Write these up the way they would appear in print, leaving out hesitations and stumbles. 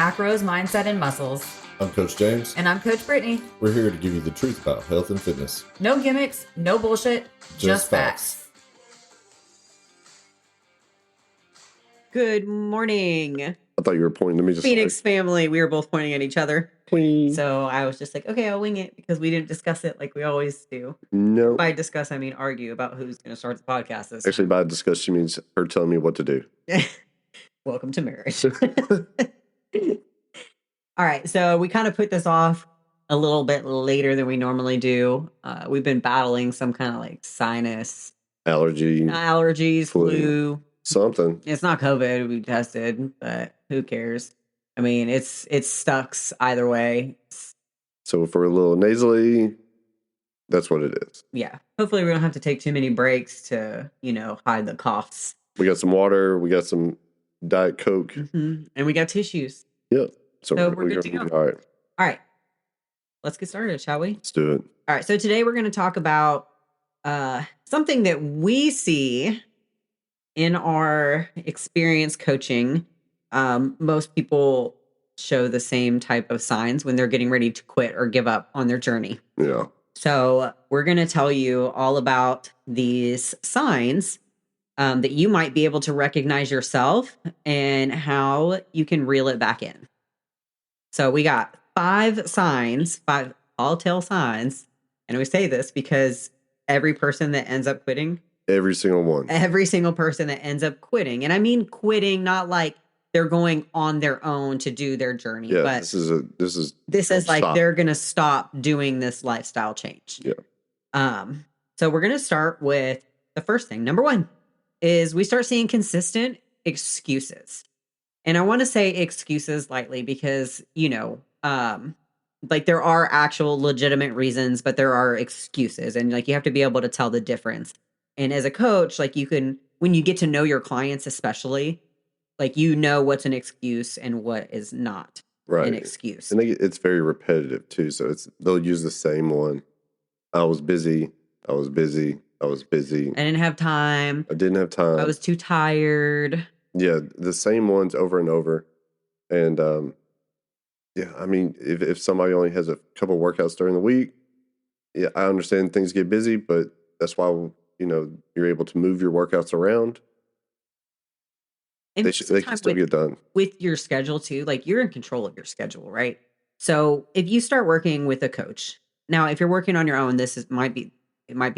Macros, Mindset, and Muscles. I'm Coach James. And I'm Coach Brittany. We're here to give you the truth about health and fitness. No gimmicks, no bullshit, just facts. Good morning. I thought you were pointing to me. Just Phoenix family. We were both pointing at each other. Please. So I was just like, okay, I'll wing it because we didn't discuss it like we always do. No. By discuss, I mean argue about who's going to start the podcast this Actually, by discuss, she means her telling me what to do. Welcome to marriage. All right. So we kind of put this off a little bit later than we normally do. We've been battling some kind of like sinus allergies, flu. Something. It's not COVID. We tested, but who cares? I mean, it's sucks either way. So if we're a little nasally, that's what it is. Yeah. Hopefully we don't have to take too many breaks to, hide the coughs. We got some water. We got some Diet Coke. Mm-hmm. And we got tissues. Yep. So we're good to go. All right. Let's get started, shall we? Let's do it. All right. So today we're going to talk about something that we see in our experience coaching. Most people show the same type of signs when they're getting ready to quit or give up on their journey. Yeah. So we're going to tell you all about these signs that you might be able to recognize yourself and how you can reel it back in. So we got 5 all-tale signs. And we say this because every person that ends up quitting, every single person that ends up quitting. And I mean quitting, not like they're going on their own to do their journey. Yeah, but this is like stop. They're going to stop doing this lifestyle change. Yeah. So we're going to start with the first thing. Number 1 is we start seeing consistent excuses. And I want to say excuses lightly because, like there are actual legitimate reasons, but there are excuses. And like you have to be able to tell the difference. And as a coach, like when you get to know your clients, especially, like what's an excuse and what is not an excuse. And it's very repetitive too. So they'll use the same one. I was busy. I didn't have time. I was too tired. Yeah, the same ones over and over. And yeah, I mean, if somebody only has a couple workouts during the week, yeah, I understand things get busy, but that's why you're able to move your workouts around. And they can still get done. With your schedule too, like you're in control of your schedule, right? So if you start working with a coach, now if you're working on your own, it might be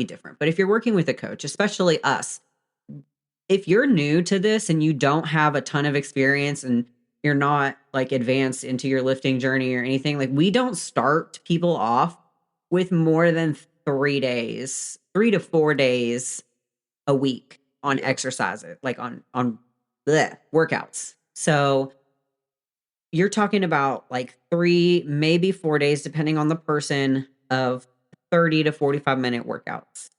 different. But if you're working with a coach, especially us, if you're new to this and you don't have a ton of experience and you're not like advanced into your lifting journey or anything, like we don't start people off with more than 3 to 4 days a week on exercises, like on workouts. So you're talking about like 3, maybe 4 days, depending on the person, of 30 to 45 minute workouts.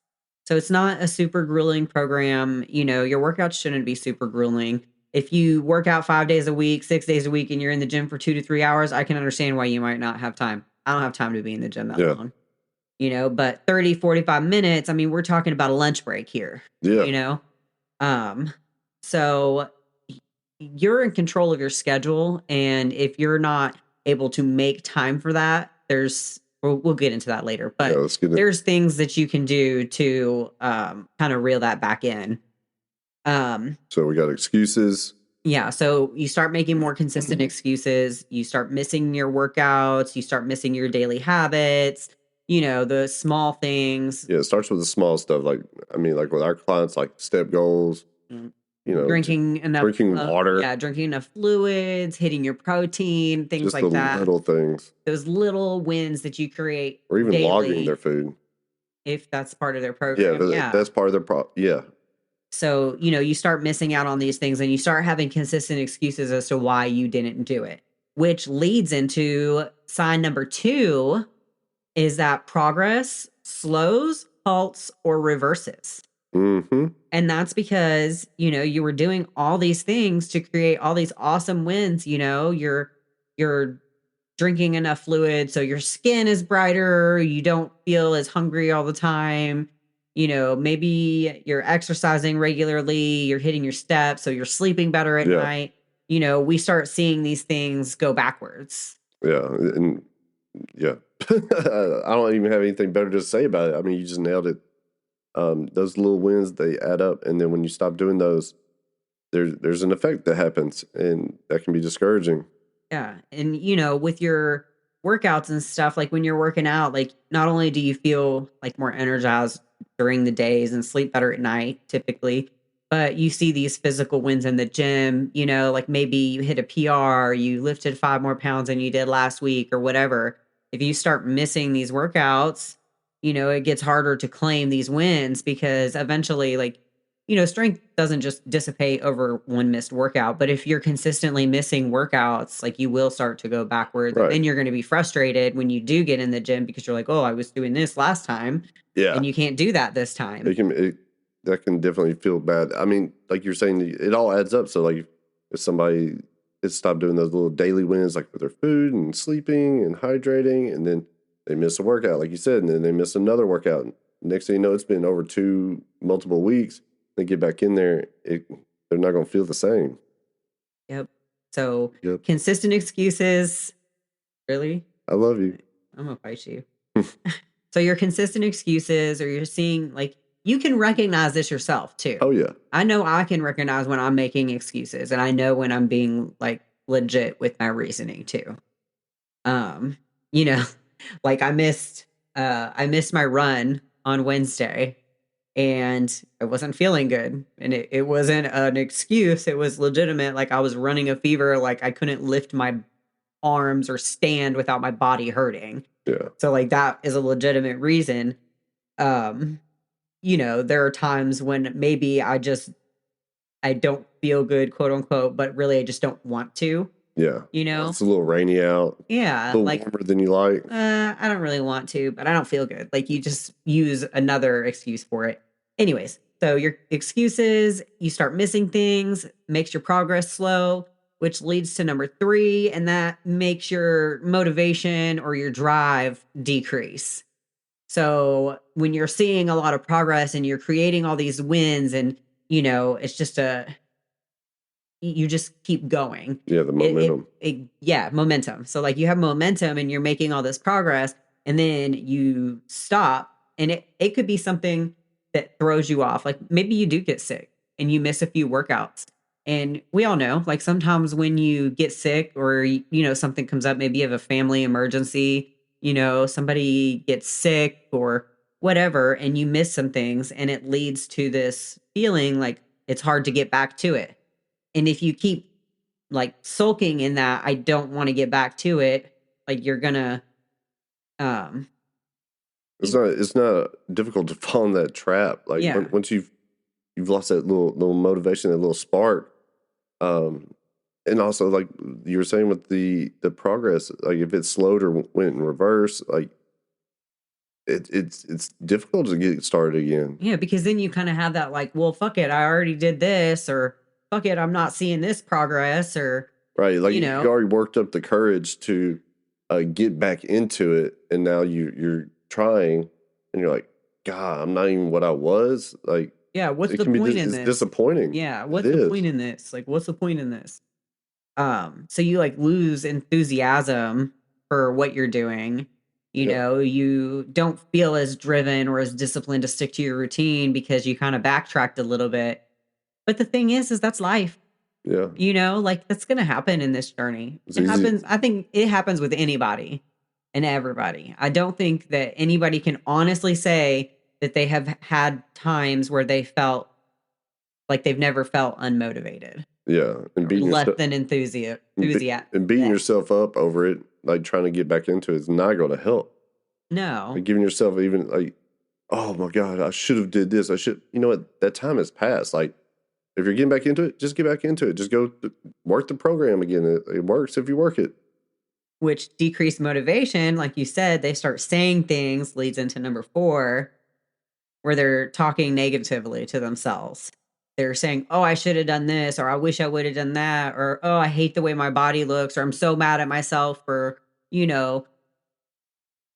So it's not a super grueling program. Your workouts shouldn't be super grueling. If you work out 5 days a week, 6 days a week, and you're in the gym for 2 to 3 hours, I can understand why you might not have time. I don't have time to be in the gym that long. But 30, 45 minutes, I mean, we're talking about a lunch break here. Yeah. So you're in control of your schedule. And if you're not able to make time for that, we'll get into that later. But there's things that you can do to kind of reel that back in. So we got excuses. Yeah. So you start making more consistent excuses. You start missing your workouts. You start missing your daily habits. The small things. Yeah, it starts with the small stuff. Like with our clients, like step goals. Drinking water. Yeah, drinking enough fluids, hitting your protein, things just like that. Little things. Those little wins that you create. Or even daily, logging their food. If that's part of their program. Yeah, that's part of their yeah. So, you start missing out on these things and you start having consistent excuses as to why you didn't do it, which leads into sign number 2 is that progress slows, halts, or reverses. Mm-hmm. And that's because, you were doing all these things to create all these awesome wins. You're drinking enough fluid so your skin is brighter. You don't feel as hungry all the time. Maybe you're exercising regularly, you're hitting your steps, so you're sleeping better at night. we start seeing these things go backwards. Yeah. And yeah, I don't even have anything better to say about it. I mean, you just nailed it. Those little wins, they add up. And then when you stop doing those, there's an effect that happens, and that can be discouraging. Yeah. And, with your workouts and stuff, like when you're working out, like not only do you feel like more energized during the days and sleep better at night, typically, but you see these physical wins in the gym, like maybe you hit a PR, you lifted 5 more pounds than you did last week or whatever. If you start missing these workouts, it gets harder to claim these wins because eventually, like, strength doesn't just dissipate over one missed workout, but if you're consistently missing workouts, like you will start to go backwards. And Right. then you're going to be frustrated when you do get in the gym because you're like, oh, I was doing this last time Yeah. and you can't do that this time. That can definitely feel bad. I mean, like you're saying, it all adds up. So like if somebody has stopped doing those little daily wins, like with their food and sleeping and hydrating, and then they miss a workout, like you said, and then they miss another workout. Next thing you know, it's been over multiple weeks. They get back in there, they're not going to feel the same. Yep. So Yep. consistent excuses. Really? I love you. I'm going to fight you. So your consistent excuses, or you're seeing, like, you can recognize this yourself too. Oh, yeah. I know I can recognize when I'm making excuses, and I know when I'm being like legit with my reasoning too. Like I missed my run on Wednesday and I wasn't feeling good. And it wasn't an excuse, it was legitimate. Like I was running a fever, like I couldn't lift my arms or stand without my body hurting. Yeah. So like that is a legitimate reason. There are times when maybe I don't feel good, quote unquote, but really I just don't want to. Yeah. It's a little rainy out. Yeah. A little like warmer than you like. I don't really want to, but I don't feel good. Like you just use another excuse for it. Anyways, so your excuses, you start missing things, makes your progress slow, which leads to number 3, and that makes your motivation or your drive decrease. So when you're seeing a lot of progress and you're creating all these wins and, it's just you just keep going. Yeah, the momentum. Momentum. So like you have momentum and you're making all this progress and then you stop and it could be something that throws you off. Like maybe you do get sick and you miss a few workouts. And we all know, like sometimes when you get sick or, something comes up, maybe you have a family emergency, somebody gets sick or whatever, and you miss some things and it leads to this feeling like it's hard to get back to it. And if you keep like sulking in that, I don't want to get back to it, like you're gonna, it's not difficult to fall in that trap. Like once you've lost that little motivation, that little spark, and also like you were saying with the progress, like if it slowed or went in reverse, like it's difficult to get started again. Yeah, because then you kind of have that like, well, fuck it, I already did this, or fuck it, I'm not seeing this progress, or right, like you already worked up the courage to get back into it, and now you're trying, and you're like, God, I'm not even what I was. Like, yeah, what's the point in this? It's disappointing. Yeah, what's the point in this? Like, what's the point in this? So you like lose enthusiasm for what you're doing. You don't feel as driven or as disciplined to stick to your routine because you kind of backtracked a little bit. But the thing is that's life. Yeah. Like that's going to happen in this journey. Happens. I think it happens with anybody and everybody. I don't think that anybody can honestly say that they have had times where they felt like they've never felt unmotivated. Yeah. And beating less than enthusiasm. And beating yourself up over it, like trying to get back into it, is not going to help. No. Like giving yourself even like, oh my God, I should have did this. You know what? That time has passed. Like, if you're getting back into it, just get back into it. Just go work the program again. It works if you work it. Which decreased motivation, like you said, they start saying things, leads into number 4, where they're talking negatively to themselves. They're saying, oh, I should have done this, or I wish I would have done that, or, oh, I hate the way my body looks, or I'm so mad at myself for,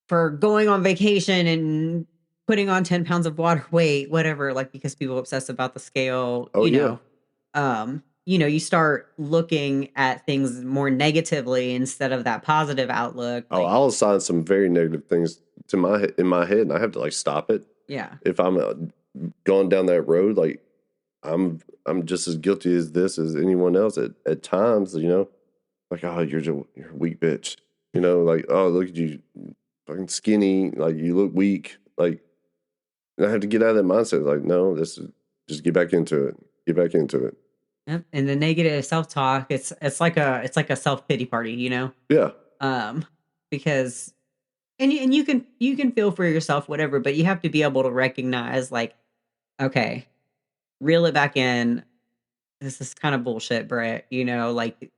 for going on vacation and putting on 10 pounds of water weight, whatever, like because people obsess about the scale, you start looking at things more negatively instead of that positive outlook. Oh, I'll assign some very negative things to in my head, and I have to like stop it. Yeah. If I'm going down that road, like I'm just as guilty as anyone else at times. Like, oh, you're a weak bitch. Like, oh, look at you, fucking skinny. Like, you look weak. Like, I have to get out of that mindset. Like, no, just get back into it. Get back into it. Yep. And the negative self-talk, it's like a self-pity party, Yeah. Because and you can feel for yourself, whatever, but you have to be able to recognize, like, okay, reel it back in. This is kind of bullshit, Brett. Like,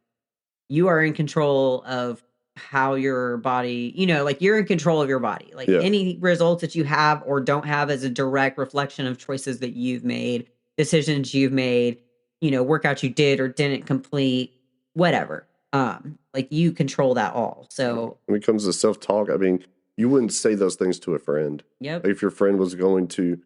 you are in control of how your body, like, you're in control of your body. Like, Yeah. any results that you have or don't have is a direct reflection of choices that you've made, decisions you've made, workouts you did or didn't complete, whatever. Like, you control that all. So when it comes to self-talk, I mean, you wouldn't say those things to a friend. Yep. Like, if your friend was going to,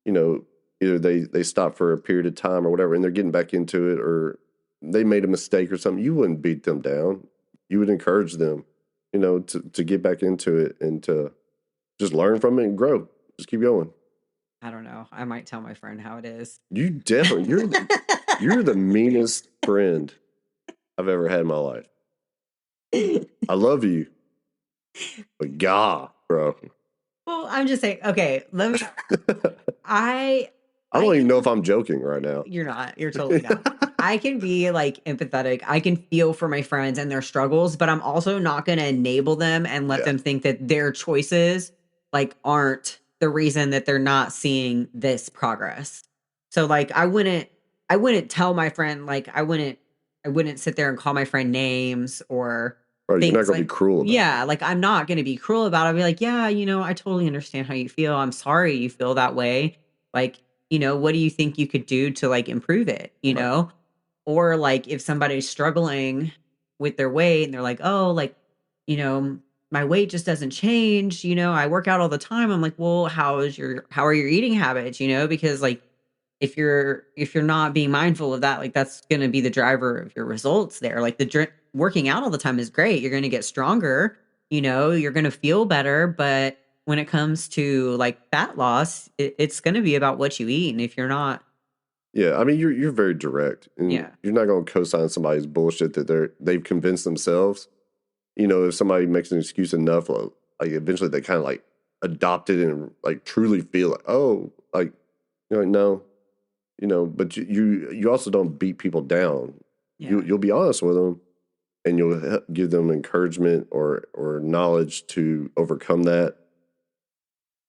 either they stop for a period of time or whatever, and they're getting back into it, or they made a mistake or something, you wouldn't beat them down. You would encourage them, to get back into it and to just learn from it and grow. Just keep going. I don't know. I might tell my friend how it is. You definitely, you're the meanest friend I've ever had in my life. I love you, but God, bro. Well, I'm just saying, okay, let me, I don't even know if I'm joking right now. You're not. You're totally not. I can be like empathetic. I can feel for my friends and their struggles, but I'm also not going to enable them and let them think that their choices like aren't the reason that they're not seeing this progress. So like, I wouldn't tell my friend, like, I wouldn't sit there and call my friend names or Bro, you're not things going to like, be cruel about it. yeah, like, I'm not going to be cruel about it. I'll be like, yeah, I totally understand how you feel. I'm sorry you feel that way. Like, what do you think you could do to like improve it, Right. Or like if somebody's struggling with their weight and they're like, oh, like, my weight just doesn't change, I work out all the time. I'm like, well, how are your eating habits, because like if you're not being mindful of that, like that's going to be the driver of your results there. Like working out all the time is great. You're going to get stronger, you're going to feel better, but when it comes to like fat loss, it's going to be about what you eat. And if you're not, Yeah, I mean, you're very direct, and Yeah. you're not going to co-sign somebody's bullshit that they've convinced themselves. If somebody makes an excuse enough, like eventually they kind of like adopt it and like truly feel like, oh, like you're like, no, but you also don't beat people down. Yeah. You'll be honest with them, and you'll give them encouragement or knowledge to overcome that.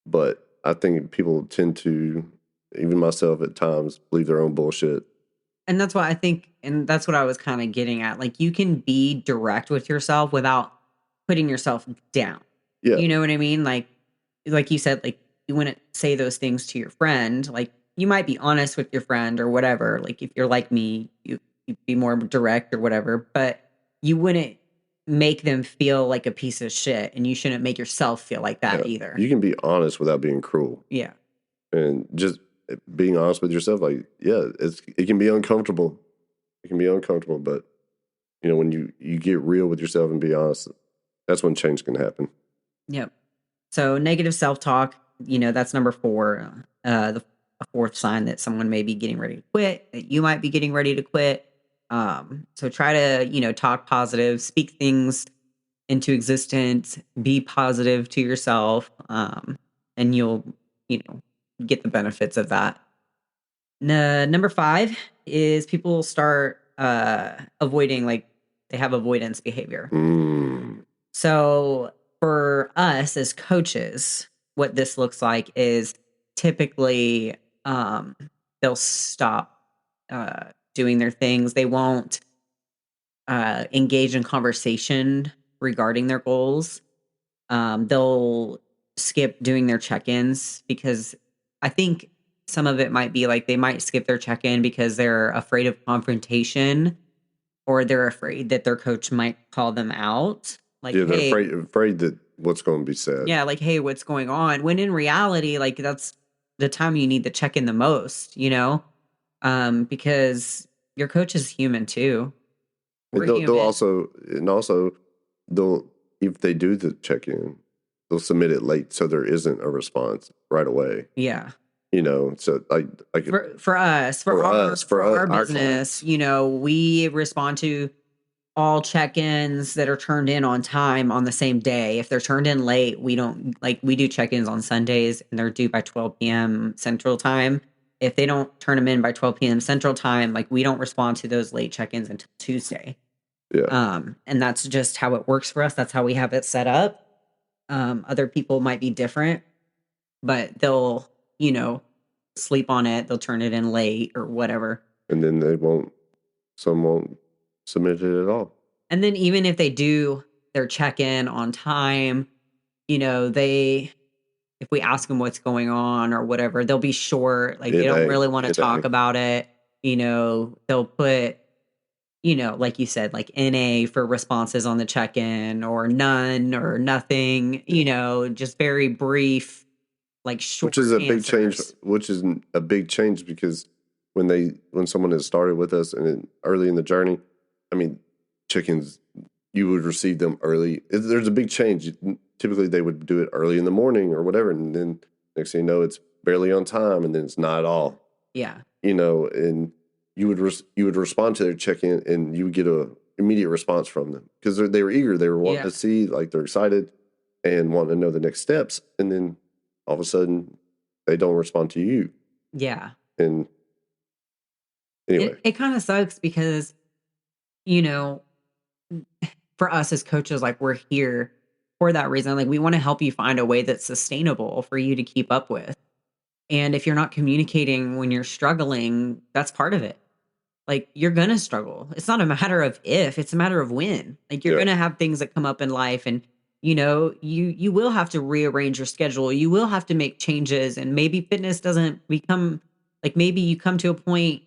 But I think people tend to, even myself at times, believe their own bullshit. And that's what I think, and that's what I was kind of getting at. Like, you can be direct with yourself without putting yourself down. Yeah. You know what I mean? Like you said, like, you wouldn't say those things to your friend. Like, you might be honest with your friend or whatever. Like, if you're like me, you'd be more direct or whatever, but you wouldn't make them feel like a piece of shit, and you shouldn't make yourself feel like that either. You can be honest without being cruel. Yeah. And just being honest with yourself, like, yeah, it can be uncomfortable. It can be uncomfortable, but when you get real with yourself and be honest, that's when change can happen. Yep. So negative self-talk, that's number 4. The fourth sign that someone may be getting ready to quit, that you might be getting ready to quit. So try to, talk positive, speak things into existence, be positive to yourself, and you'll, get the benefits of that. Number 5 is people start avoiding, like, they have avoidance behavior. So for us as coaches, what this looks like is typically they'll stop doing their things. They won't engage in conversation regarding their goals. They'll skip doing their check-ins, because I think some of it might be like they might skip their check-in because they're afraid of confrontation, or they're afraid that their coach might call them out. Like, yeah, they're hey, afraid that what's going to be said. yeah, like, hey, what's going on? When in reality, like, that's the time you need to check in the most, because your coach is human too. And We're they'll human. also they'll, if they do the check-in, they'll submit it late so there isn't a response right away. Yeah. So like For our our business, clients. we respond to all check-ins that are turned in on time on the same day. If they're turned in late, we don't we do check-ins on Sundays and they're due by 12 p.m. Central Time. If they don't turn them in by 12 p.m. Central Time, we don't respond to those late check-ins until Tuesday. Yeah. And that's just how it works for us. That's how we have it set up. Other people might be different, but they'll, sleep on it. They'll turn it in late or whatever. And then some won't submit it at all. And then even if they do their check-in on time, if we ask them what's going on or whatever, they'll be short. They don't really want to talk about it. They'll put, like you said, NA for responses on the check-in or none or nothing, just very brief, short which is a answers. big change because when someone has started with us and early in the journey, I mean, chickens, you would receive them early. There's a big change. Typically, they would do it early in the morning or whatever, and then next thing you know, it's barely on time, and then it's not at all. Yeah, and you would respond to their check-in, and you would get a immediate response from them because they were eager. They were wanting to see, they're excited and wanting to know the next steps, and then all of a sudden, they don't respond to you. Yeah. And anyway, it kind of sucks because, for us as coaches, we're here for that reason. We want to help you find a way that's sustainable for you to keep up with. And if you're not communicating when you're struggling, that's part of it. You're going to struggle. It's not a matter of if, it's a matter of when. You're going to have things that come up in life, and you will have to rearrange your schedule. You will have to make changes, and maybe fitness doesn't become maybe you come to a point,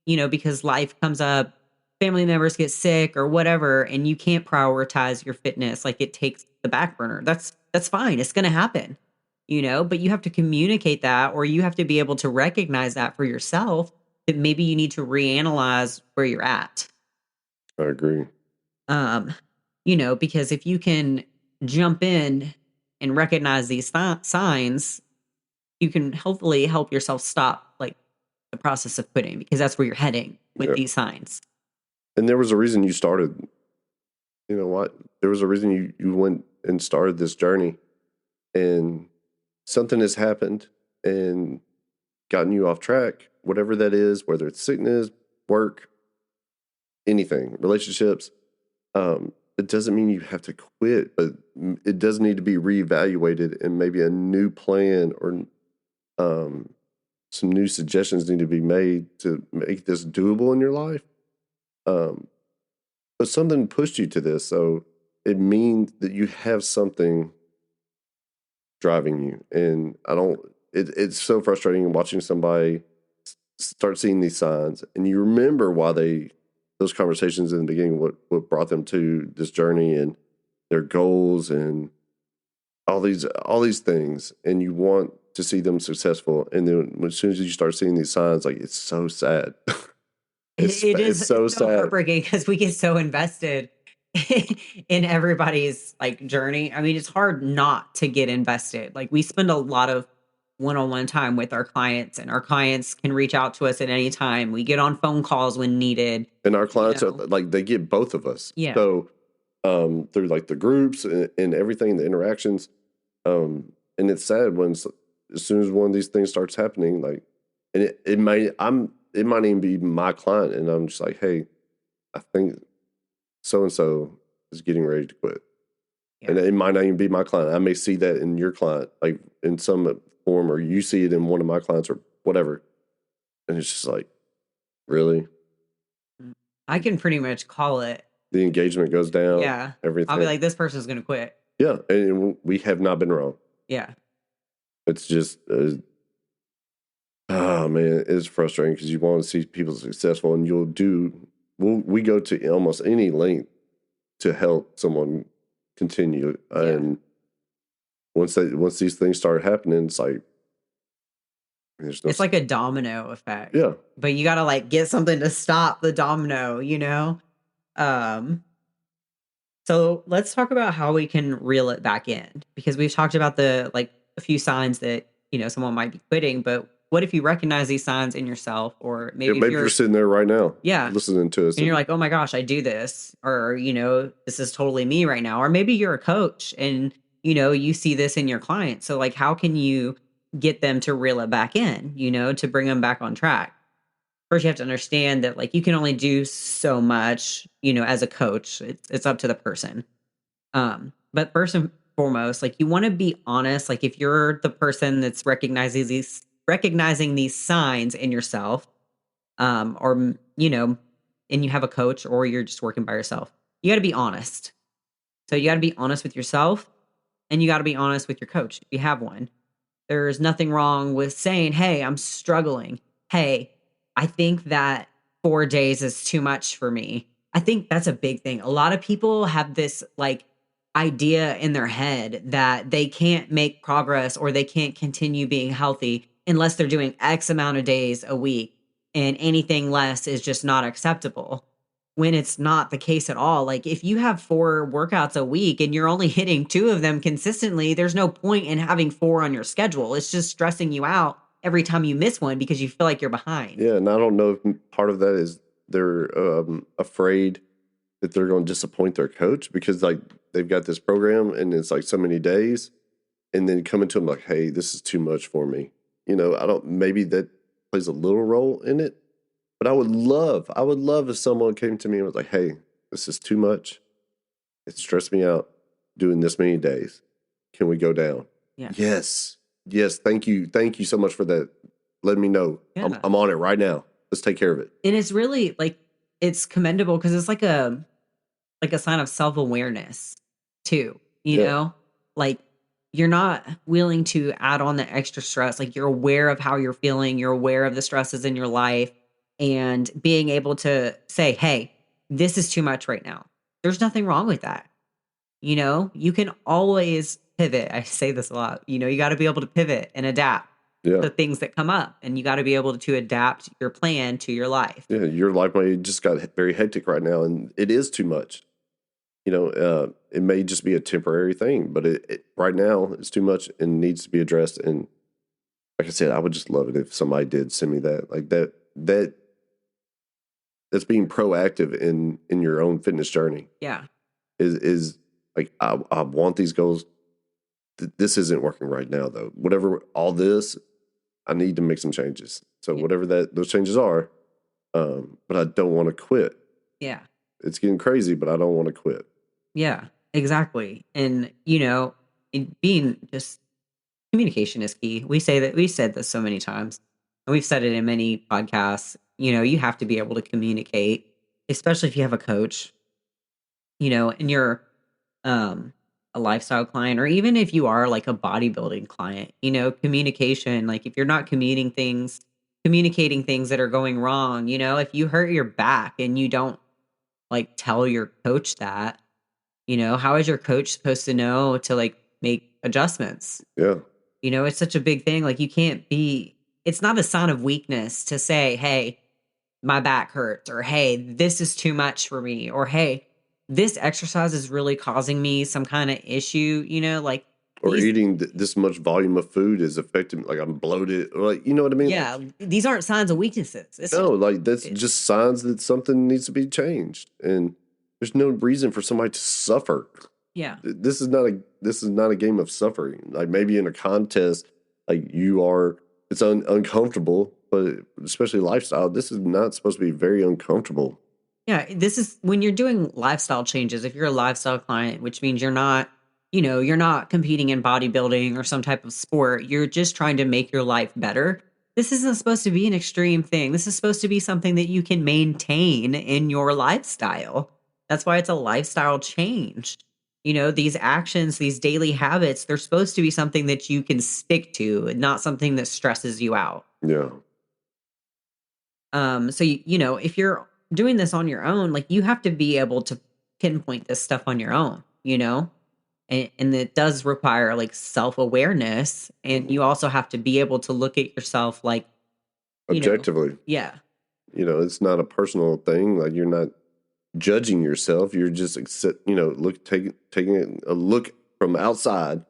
because life comes up, family members get sick or whatever, and you can't prioritize your fitness. It takes the back burner. That's fine. It's going to happen, but you have to communicate that, or you have to be able to recognize that for yourself, that maybe you need to reanalyze where you're at. I agree. Because if you can jump in and recognize these signs, you can hopefully help yourself stop the process of quitting, because that's where you're heading with these signs. And there was a reason you started. You know what? There was a reason you went and started this journey, and something has happened and gotten you off track, whatever that is, whether it's sickness, work, anything, relationships. It doesn't mean you have to quit, but it does need to be reevaluated, and maybe a new plan or some new suggestions need to be made to make this doable in your life. But something pushed you to this, so it means that you have something driving you. And it's so frustrating watching somebody start seeing these signs, and you remember why those conversations in the beginning, what brought them to this journey and their goals and all these things, and you want to see them successful. And then as soon as you start seeing these signs, it's so sad. It's so sad, heartbreaking, because we get so invested in everybody's journey. I mean, it's hard not to get invested. We spend a lot of one-on-one time with our clients, and our clients can reach out to us at any time. We get on phone calls when needed. And our clients are they get both of us. Yeah. So through the groups and everything, the interactions. And it's sad when as soon as one of these things starts happening, and it might even be my client, and I'm just hey, I think so-and-so is getting ready to quit. Yeah. And it might not even be my client. I may see that in your client, in some form, or you see it in one of my clients or whatever. And it's just really? I can pretty much call it. The engagement goes down. Yeah. Everything. I'll be this person's going to quit. Yeah. And we have not been wrong. Yeah. It's just, oh man, it's frustrating because you want to see people successful, and we go to almost any length to help someone continue. Yeah. And once these things start happening, it's There's no, It's like a domino effect. yeah. But you got to like get something to stop the domino, you know? Um so let's talk about how we can reel it back in, because we've talked about the like a few signs that, someone might be quitting, but what if you recognize these signs in yourself, or Yeah, maybe if maybe you're sitting there right now, yeah, listening to us, and you're like, "Oh my gosh, I do this," or, "This is totally me right now." Or maybe you're a coach and, you see this in your clients. So like how can you get them to reel it back in, to bring them back on track? First you have to understand that like you can only do so much, as a coach. It's up to the person. But first and foremost, like you want to be honest. Like if you're the person that's recognizing these signs in yourself, and you have a coach or you're just working by yourself, you got to be honest. So you got to be honest with yourself, and you got to be honest with your coach if you have one. There's nothing wrong with saying, "Hey, I'm struggling. Hey, I think that 4 days is too much for me." I think that's a big thing. A lot of people have this like idea in their head that they can't make progress or they can't continue being healthy unless they're doing X amount of days a week, and anything less is just not acceptable. When it's not the case at all. Like if you have 4 workouts a week and you're only hitting 2 of them consistently, there's no point in having 4 on your schedule. It's just stressing you out every time you miss one because you feel like you're behind. yeah. And I don't know if part of that is they're afraid that they're going to disappoint their coach because like they've got this program and it's like so many days, and then coming to them like, "Hey, this is too much for me." I don't. Maybe that plays a little role in it, but I would love if someone came to me and was like, "Hey, this is too much. It stressed me out doing this many days. Can we go down?" Yeah. Yes. Yes. Thank you so much for that. Let me know. Yeah. I'm on it right now. Let's take care of it. And it's really like it's commendable because it's like a sign of self-awareness too, Yeah. Like you're not willing to add on the extra stress. Like you're aware of how you're feeling, you're aware of the stresses in your life, and being able to say, "Hey, this is too much right now." There's nothing wrong with that. You can always pivot. I say this a lot. You got to be able to pivot and adapt Yeah. to things that come up, and you got to be able to adapt your plan to your life. Yeah. Your life may just got very hectic right now, and it is too much. It may just be a temporary thing, but it right now it's too much and needs to be addressed. And like I said, I would just love it if somebody did send me that, like that's being proactive in your own fitness journey. Yeah. Is like I want these goals. This isn't working right now though. Whatever all this, I need to make some changes. So Yeah. whatever those changes are, but I don't want to quit. Yeah. It's getting crazy, but I don't want to quit. Yeah, exactly. And, being just communication is key. We said this so many times, and we've said it in many podcasts. You have to be able to communicate, especially if you have a coach, and you're a lifestyle client, or even if you are like a bodybuilding client, communication, like if you're not communicating things that are going wrong, if you hurt your back and you don't like tell your coach that, how is your coach supposed to know to like make adjustments? Yeah. It's such a big thing. Like it's not a sign of weakness to say, "Hey, my back hurts," or "Hey, this is too much for me," or "Hey, this exercise is really causing me some kind of issue," like Or these, eating this much volume of food is affecting me. Like I'm bloated. Or like, you know what I mean? yeah, these aren't signs of weaknesses. No, like that's it- just signs that something needs to be changed. And there's no reason for somebody to suffer. yeah. This is not a game of suffering. Like maybe in a contest, like it's uncomfortable, but especially lifestyle, this is not supposed to be very uncomfortable. Yeah, this is when you're doing lifestyle changes. If you're a lifestyle client, which means you're not competing in bodybuilding or some type of sport, you're just trying to make your life better. This isn't supposed to be an extreme thing. This is supposed to be something that you can maintain in your lifestyle. That's why it's a lifestyle change. These actions, these daily habits, they're supposed to be something that you can stick to, and not something that stresses you out. Yeah. So if you're doing this on your own, like you have to be able to pinpoint this stuff on your own, And it does require like self-awareness, and you also have to be able to look at yourself like, Objectively. yeah, It's not a personal thing. Like, you're not judging yourself. You're just taking a look from outside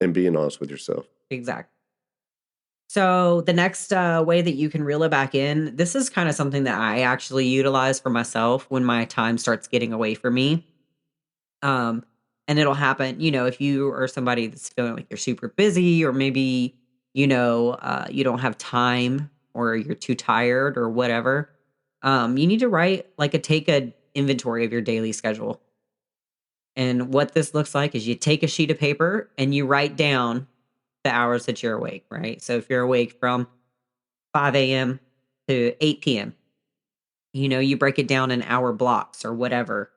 and being honest with yourself. exactly. So the next way that you can reel it back in, this is kind of something that I actually utilize for myself when my time starts getting away from me. Um, and it'll happen, if you are somebody that's feeling like you're super busy, or maybe, you don't have time, or you're too tired or whatever. You need to take a inventory of your daily schedule. And what this looks like is you take a sheet of paper and you write down the hours that you're awake, right? So if you're awake from 5 a.m. to 8 p.m., you break it down in hour blocks or whatever.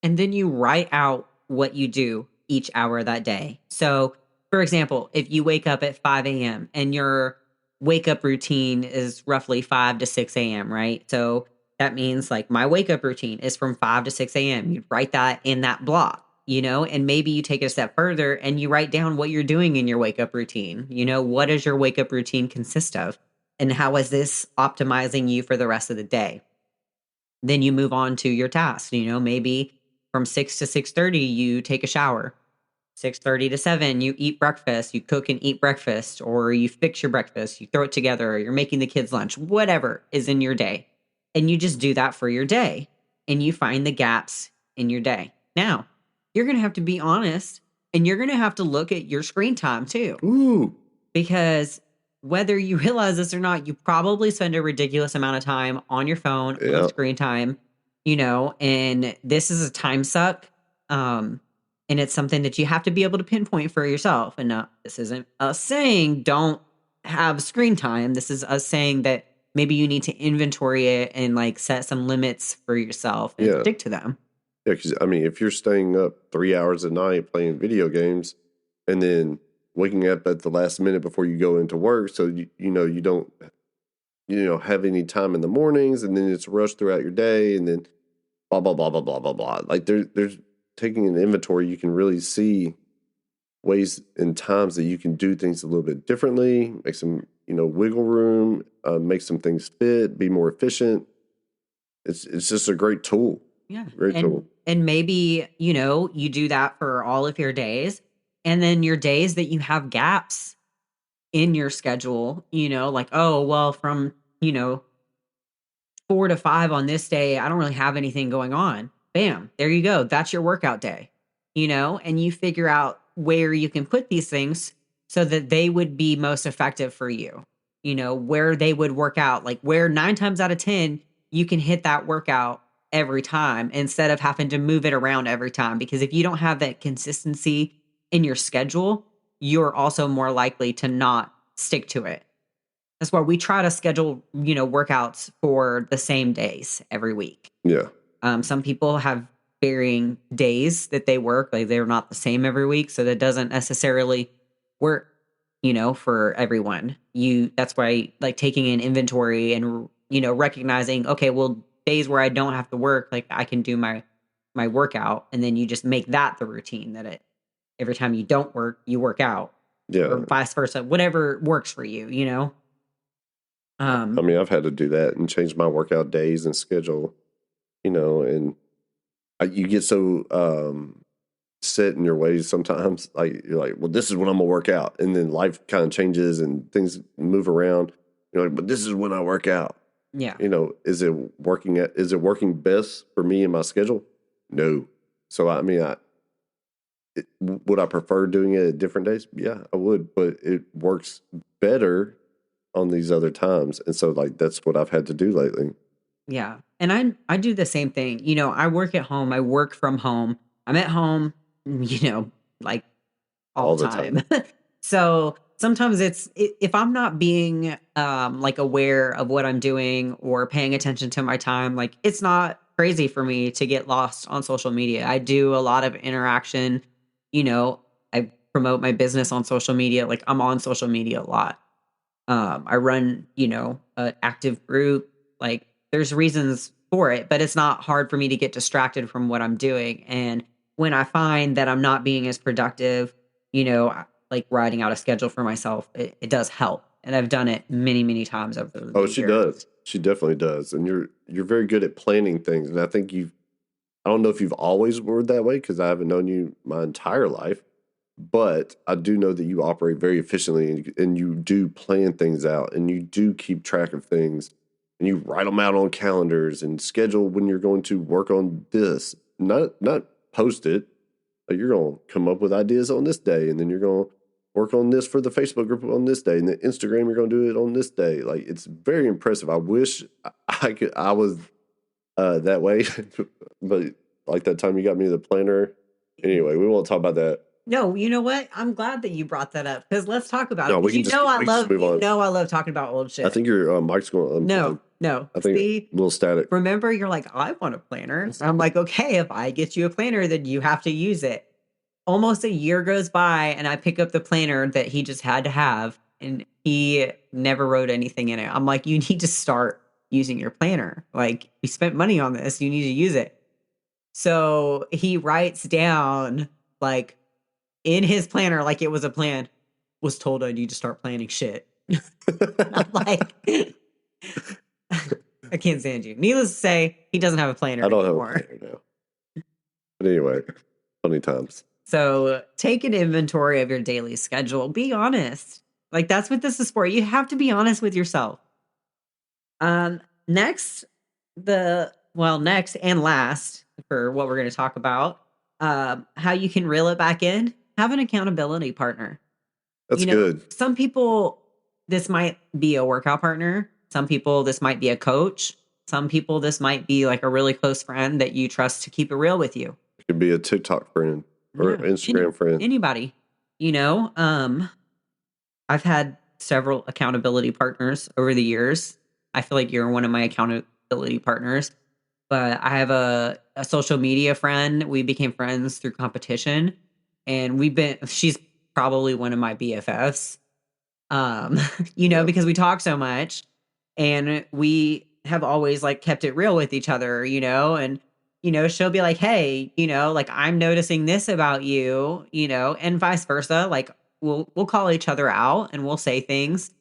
And then you write out what you do each hour of that day. So, for example, if you wake up at 5 a.m. and your wake up routine is roughly 5 to 6 a.m., right? So that means like my wake up routine is from 5 to 6 a.m. You write that in that block, and maybe you take it a step further and you write down what you're doing in your wake up routine. What does your wake up routine consist of? And how is this optimizing you for the rest of the day? Then you move on to your task. Maybe from 6 to 6:30 you take a shower. 6:30 to 7 you eat breakfast, you cook and eat breakfast, or you fix your breakfast, you throw it together, or you're making the kids lunch, whatever is in your day. And you just do that for your day, and you find the gaps in your day. Now, you're going to have to be honest, and you're going to have to look at your screen time too. Ooh. Because whether you realize this or not, you probably spend a ridiculous amount of time on your phone, Yeah. on screen time, and this is a time suck. And it's something that you have to be able to pinpoint for yourself. And this isn't us saying don't have screen time. This is us saying that maybe you need to inventory it and like set some limits for yourself and Yeah. stick to them. Yeah, because if you're staying up 3 hours a night playing video games and then waking up at the last minute before you go into work, so you don't have any time in the mornings, and then it's rushed throughout your day, and then blah blah blah blah blah blah blah. Like there's taking an inventory, you can really see ways and times that you can do things a little bit differently, make some wiggle room, make some things fit, be more efficient. It's just a great tool. Yeah. Great tool. And maybe, you do that for all of your days. And then your days that you have gaps in your schedule, like, oh, well, from, 4 to 5 on this day, I don't really have anything going on. Bam, there you go. That's your workout day, and you figure out where you can put these things so that they would be most effective for you, where they would work out, like where 9 times out of 10, you can hit that workout every time instead of having to move it around every time. Because if you don't have that consistency in your schedule, you're also more likely to not stick to it. That's why we try to schedule, workouts for the same days every week. Yeah. Some people have varying days that they work, like they're not the same every week. So that doesn't necessarily work, for everyone. That's why like taking an inventory and, recognizing, okay, well, days where I don't have to work, like I can do my workout, and then you just make that the routine that every time you don't work, you work out. Yeah. Or vice versa, whatever works for you, I've had to do that and change my workout days and schedule, and you get so set in your ways sometimes. Like you're like, well, this is when I'm gonna work out, and then life kind of changes and things move around. You're like, but this is when I work out. Yeah. Is it working best for me and my schedule? No. So would I prefer doing it at different days? Yeah, I would, but it works better on these other times. And so like that's what I've had to do lately. Yeah. And I do the same thing. I work at home. I work from home. I'm at home, like all the time. So sometimes if I'm not being like aware of what I'm doing or paying attention to my time, like it's not crazy for me to get lost on social media. I do a lot of interaction, I promote my business on social media. Like I'm on social media a lot. I run, an active group. Like there's reasons for it, but it's not hard for me to get distracted from what I'm doing. And when I find that I'm not being as productive, like writing out a schedule for myself, it does help. And I've done it many, many times over the Oh, years. she does. She definitely does. And you're very good at planning things. And I think I don't know if you've always were that way because I haven't known you my entire life, but I do know that you operate very efficiently and you do plan things out and you do keep track of things and you write them out on calendars and schedule when you're going to work on this, not post it. Like you're going to come up with ideas on this day and then you're going to work on this for the Facebook group on this day and the Instagram, you're going to do it on this day. Like it's very impressive. I wish I was that way. But like that time you got me the planner. Anyway, we won't talk about that. No, you know what? I'm glad that you brought that up because let's talk about No, it. we can I just move on. I love talking about old shit. I think your mic's going. No. I think See, a little static. remember, you're like, I want a planner. So I'm like, okay, if I get you a planner, then you have to use it. Almost a year goes by, and I pick up the planner that he just had to have, and he never wrote anything in it. I'm like, you need to start using your planner. Like, you spent money on this, you need to use it. So he writes down, like, in his planner, like it was a plan, was told I need to start planning shit. I'm like, I can't stand you. Needless to say, he doesn't have a planner I don't anymore. have a planner now. But anyway, funny times. So take an inventory of your daily schedule. Be honest. Like that's what this is for. You have to be honest with yourself. Next and last for what we're going to talk about, how you can reel it back in. Have an accountability partner. That's good. Some people, this might be a workout partner. Some people, this might be a coach. Some people, this might be like a really close friend that you trust to keep it real with you. It could be a TikTok friend or Instagram friend. Anybody. I've had several accountability partners over the years. I feel like you're one of my accountability partners. But I have a social media friend. We became friends through competition. And she's probably one of my BFFs. Because we talk so much and we have always like kept it real with each other, and she'll be like, hey, like I'm noticing this about you, and vice versa. Like we'll call each other out and we'll say things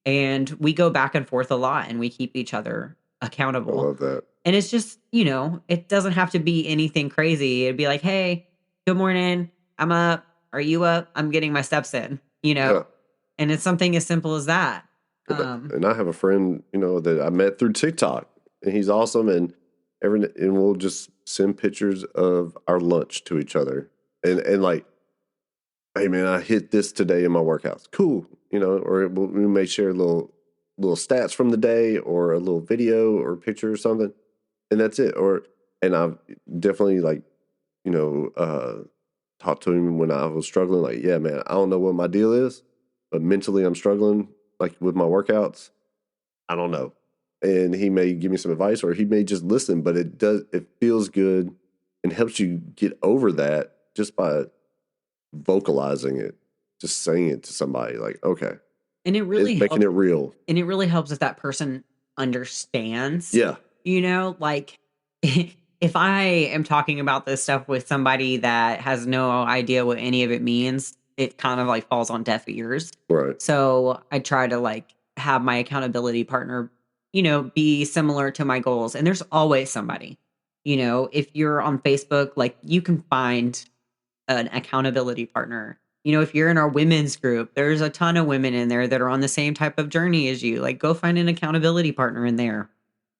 and we go back and forth a lot and we keep each other accountable. I love that. And it's just, it doesn't have to be anything crazy. It'd be like, hey, good morning. I'm up. Are you up? I'm getting my steps in, Yeah. And it's something as simple as that. And I have a friend, that I met through TikTok, and he's awesome. And we'll just send pictures of our lunch to each other, and like, hey man, I hit this today in my workouts. Cool, or we may share little stats from the day, or a little video or picture or something, and that's it. And I've definitely talked to him when I was struggling. Like, yeah, man, I don't know what my deal is, but mentally I'm struggling, like with my workouts. I don't know. And he may give me some advice or he may just listen, but it feels good and helps you get over that just by vocalizing it, just saying it to somebody like, okay. And it really making it real. And it really helps if that person understands. Yeah. Like if I am talking about this stuff with somebody that has no idea what any of it means, it kind of like falls on deaf ears. Right. So I try to like have my accountability partner, be similar to my goals. And there's always somebody, if you're on Facebook, like you can find an accountability partner. If you're in our women's group, there's a ton of women in there that are on the same type of journey as you. Like go find an accountability partner in there.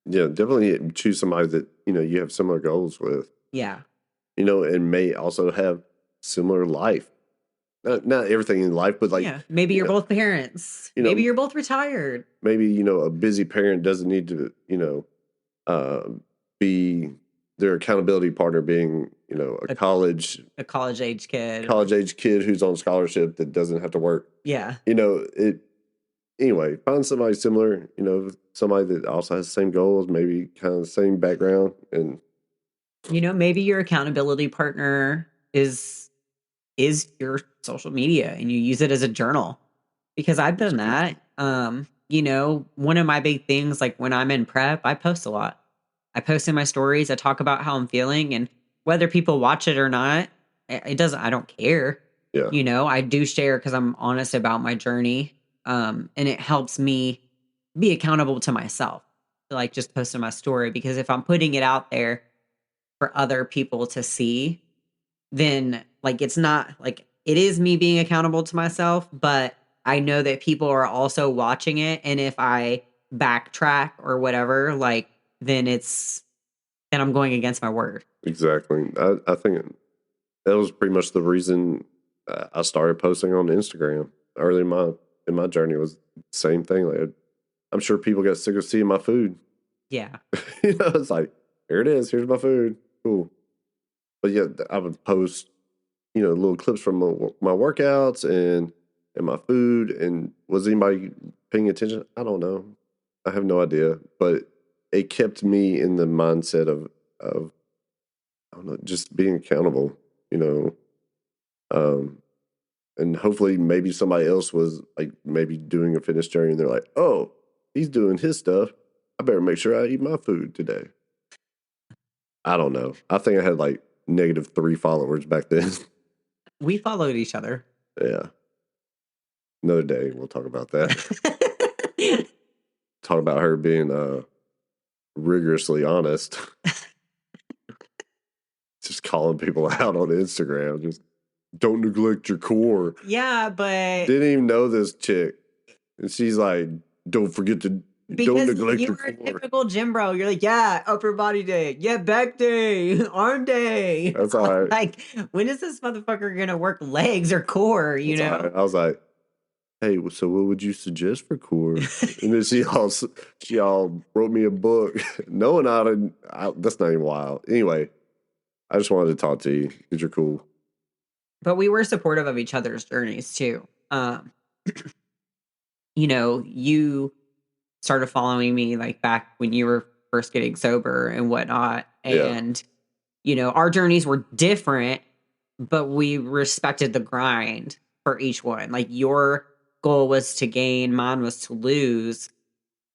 Yeah, definitely choose somebody that, you have similar goals with. Yeah. And may also have similar life. Not everything in life, but like... Yeah, maybe you're both parents. Maybe you're both retired. Maybe, a busy parent doesn't need to, be their accountability partner being, a college age kid. College age kid who's on scholarship that doesn't have to work. Yeah. Anyway, find somebody similar, somebody that also has the same goals, maybe kind of the same background. And, maybe your accountability partner is your social media and you use it as a journal, because I've done that. One of my big things, like when I'm in prep, I post a lot. I post in my stories. I talk about how I'm feeling, and whether people watch it or not, it doesn't, I don't care. Yeah. You know, I do share because I'm honest about my journey. And it helps me be accountable to myself. Like just posting my story, because if I'm putting it out there for other people to see, then like it's not like it is me being accountable to myself, but I know that people are also watching it. And if I backtrack or whatever, like then I'm going against my word. Exactly. I think that was pretty much the reason I started posting on Instagram early in my journey. Was the same thing. Like, I'm sure people got sick of seeing my food. Yeah. You know, it's like, here it is. Here's my food. Cool. But yeah, I would post, little clips from my workouts and my food. And was anybody paying attention? I don't know. I have no idea. But it kept me in the mindset of I don't know, just being accountable. Um, and hopefully maybe somebody else was like maybe doing a fitness journey and they're like, oh, he's doing his stuff. I better make sure I eat my food today. I don't know. I think I had like -3 followers back then. We followed each other. Yeah. Another day we'll talk about that. Talk about her being rigorously honest. Just calling people out on Instagram. Just don't neglect your core. Yeah, but Didn't even know this chick. And she's like, don't forget to don't because neglect your you're a core. typical gym bro, you're like, yeah, upper body day, yeah, back day, arm day. That's all right. Like, when is this motherfucker gonna work legs or core? You That's all know? right. I was like, hey, so what would you suggest for core? And then she all wrote me a book, knowing that's not even wild. Anyway, I just wanted to talk to you because you're cool. But we were supportive of each other's journeys too. You started following me like back when you were first getting sober and whatnot. Yeah. And, our journeys were different, but we respected the grind for each one. Like your goal was to gain, mine was to lose.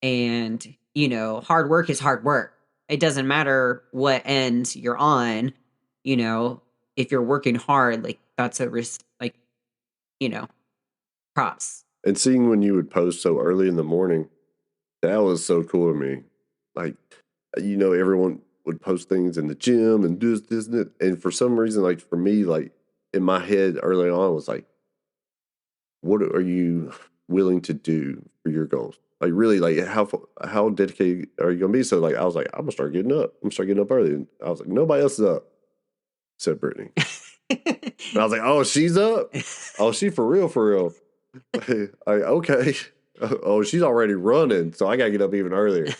And, hard work is hard work. It doesn't matter what end you're on, if you're working hard, like that's a risk, like, props. And seeing when you would post so early in the morning, that was so cool to me. Like, everyone would post things in the gym and do this and that. And for some reason, like for me, like in my head early on was like, what are you willing to do for your goals? Like really, like how dedicated are you gonna be? So like I was like, I'm gonna start getting up. I'm gonna start getting up early. And I was like, nobody else is up, said Brittany. And I was like, oh, she's up. Oh, she for real, for real. Like, okay. Oh, she's already running, so I gotta get up even earlier.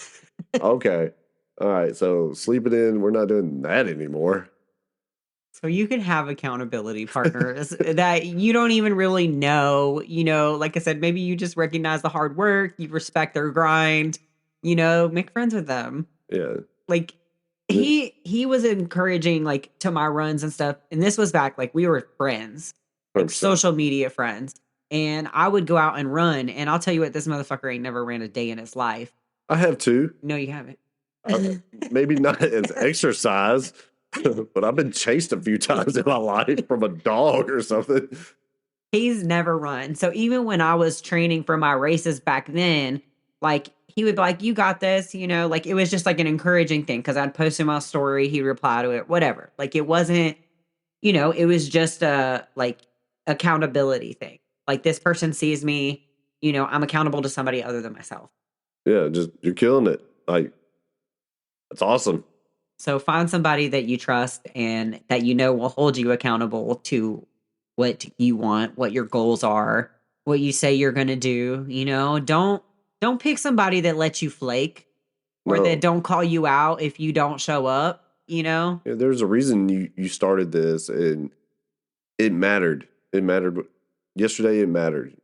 Okay. All right. So sleeping in, we're not doing that anymore. So you can have accountability partners that you don't even really know, like I said, maybe you just recognize the hard work, you respect their grind, make friends with them. Yeah. Like he was encouraging like to my runs and stuff. And this was back like we were friends, like 100%. social media friends. And I would go out and run. And I'll tell you what, this motherfucker ain't never ran a day in his life. I have too. No, you haven't. Maybe not as exercise, but I've been chased a few times in my life from a dog or something. He's never run. So even when I was training for my races back then, like he would be like, you got this, like it was just like an encouraging thing because I'd post in my story, he'd reply to it, whatever. Like it wasn't, it was just a like accountability thing. Like this person sees me, I'm accountable to somebody other than myself. Yeah, just you're killing it. Like that's awesome. So find somebody that you trust and that will hold you accountable to what you want, what your goals are, what you say you're going to do, don't pick somebody that lets you flake or that don't call you out if you don't show up, Yeah, there's a reason you started this and it mattered. It mattered. Yesterday it mattered.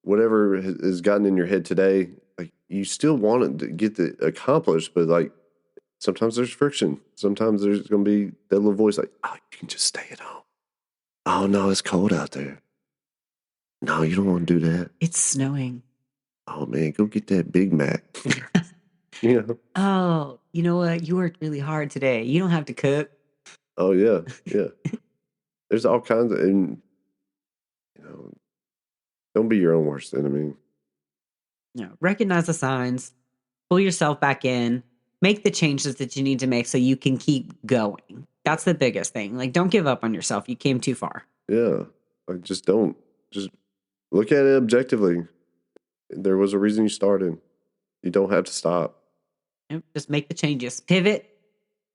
Whatever has gotten in your head today, like you still want it to get it accomplished, but like sometimes there's friction. Sometimes there's going to be that little voice like, oh, you can just stay at home. Oh, no, it's cold out there. No, you don't want to do that. It's snowing. Oh, man, go get that Big Mac. Oh, you know what? You worked really hard today. You don't have to cook. Oh yeah, yeah. There's all kinds of, and don't be your own worst enemy. Recognize the signs, pull yourself back in, make the changes that you need to make so you can keep going. That's the biggest thing. Like, don't give up on yourself. You came too far. Yeah, like just don't. Just look at it objectively. There was a reason you started. You don't have to stop. Just make the changes. Pivot.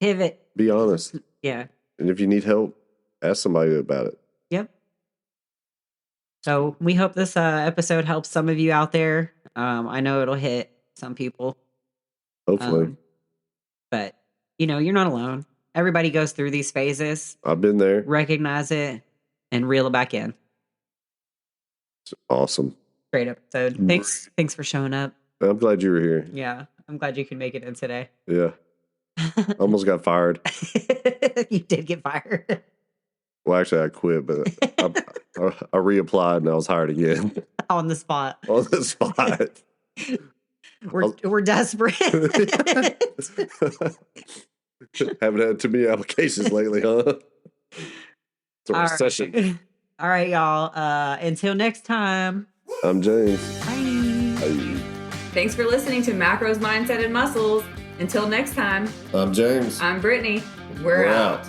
Be honest. Yeah. And if you need help, ask somebody about it. Yep. So we hope this episode helps some of you out there. I know it'll hit some people. Hopefully. But, you're not alone. Everybody goes through these phases. I've been there. Recognize it and reel it back in. It's awesome. Great episode. Thanks for showing up. I'm glad you were here. Yeah. I'm glad you could make it in today. Yeah. Almost got fired. You did get fired. Well, actually, I quit, but I reapplied and I was hired again. On the spot. On the spot. We're desperate. Haven't had too many applications lately, huh? It's a recession. Right. All right, y'all. Until next time. I'm James. Bye. Bye. Thanks for listening to Macros, Mindset, and Muscles. Until next time, I'm James. I'm Brittany. We're out.